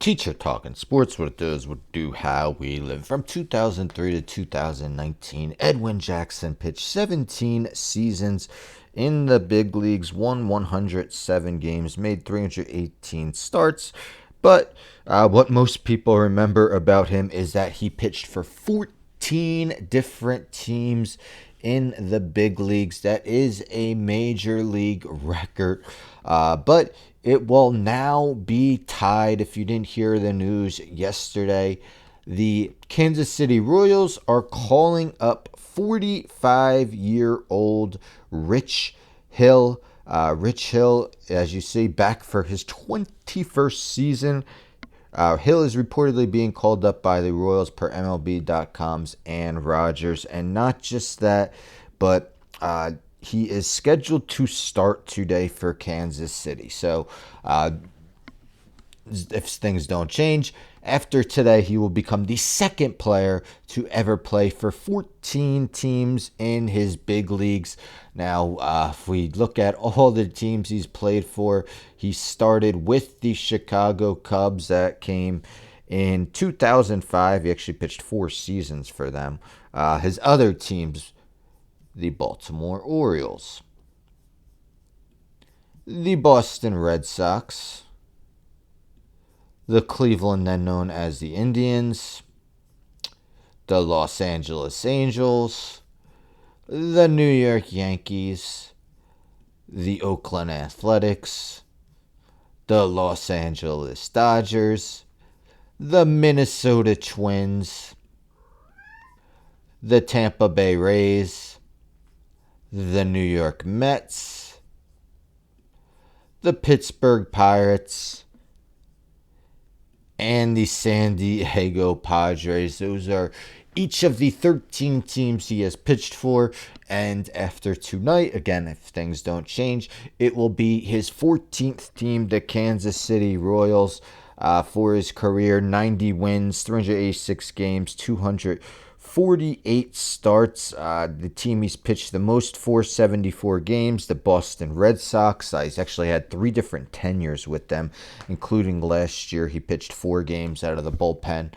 Teacher Talking Sports, what it does, what do, how we live. From 2003 to 2019, Edwin Jackson pitched 17 seasons in the big leagues, won 107 games, made 318 starts. But what most people remember about him is that he pitched for 14 different teams in the big leagues. That is a major league record. But it will now be tied. If you didn't hear the news yesterday, the Kansas City Royals are calling up 45-year-old Rich Hill. Rich Hill, as you see, back for his 21st season. Hill is reportedly being called up by the Royals per MLB.com's Ann Rodgers. And not just that, but he is scheduled to start today for Kansas City. So if things don't change, after today, he will become the second player to ever play for 14 teams in his big leagues. Now, if we look at all the teams he's played for, he started with the Chicago Cubs. That came in 2005. He actually pitched 4 seasons for them. His other teams, the Baltimore Orioles, the Boston Red Sox, the Cleveland, then known as the Indians, the Los Angeles Angels, the New York Yankees, the Oakland Athletics, the Los Angeles Dodgers, the Minnesota Twins, the Tampa Bay Rays, the New York Mets, the Pittsburgh Pirates, and the San Diego Padres. Those are each of the 13 teams he has pitched for. And after tonight, again, if things don't change, it will be his 14th team, the Kansas City Royals, for his career. 90 wins, 386 games, 248 starts. The team he's pitched the most for, 74 games, the Boston Red Sox. He's actually had 3 different tenures with them, including last year. He pitched 4 games out of the bullpen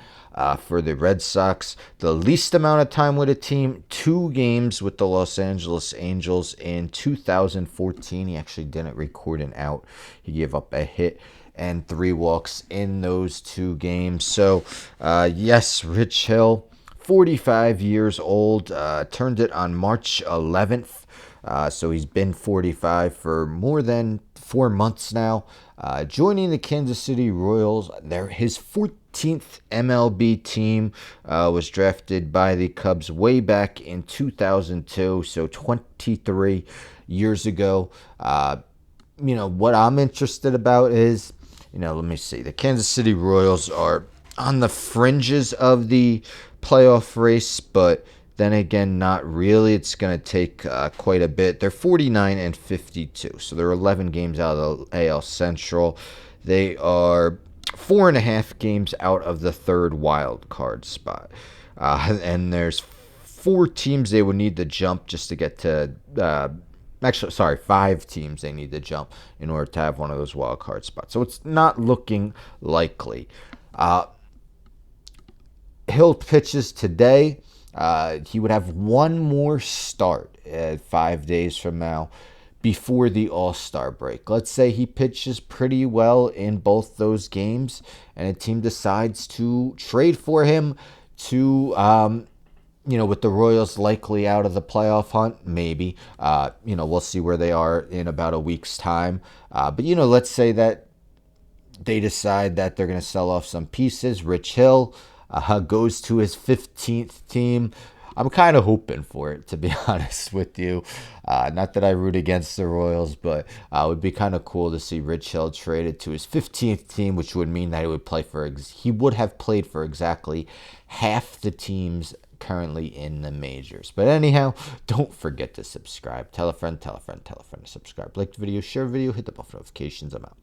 for the Red Sox. The least amount of time with a team, 2 games with the Los Angeles Angels in 2014. He actually didn't record an out. He gave up a hit and 3 walks in those 2 games. So, yes, Rich Hill, 45 years old, turned it on March 11th. So he's been 45 for more than 4 months now. Joining the Kansas City Royals, his 14th MLB team, was drafted by the Cubs way back in 2002, so 23 years ago. What I'm interested about is, let me see. The Kansas City Royals are on the fringes of the playoff race, but then again, not really. It's going to take quite a bit. They're 49-52, so they're 11 games out of the AL Central. They are 4.5 games out of the 3rd wild card spot. And there's 4 teams they would need to jump just to get to... 5 teams they need to jump in order to have one of those wild card spots. So it's not looking likely. Hill pitches today. He would have one more start 5 days from now before the All-Star break. Let's say he pitches pretty well in both those games and a team decides to trade for him to, with the Royals likely out of the playoff hunt, maybe. We'll see where they are in about a week's time. But let's say that they decide that they're going to sell off some pieces. Rich Hill goes to his 15th team. I'm kind of hoping for it, to be honest with you. Not that I root against the Royals, but it would be kind of cool to see Rich Hill traded to his 15th team, which would mean that he would have played for exactly half the teams currently in the majors. But anyhow, don't forget to subscribe. Tell a friend to subscribe. Like the video, share the video, hit the bell for notifications. I'm out.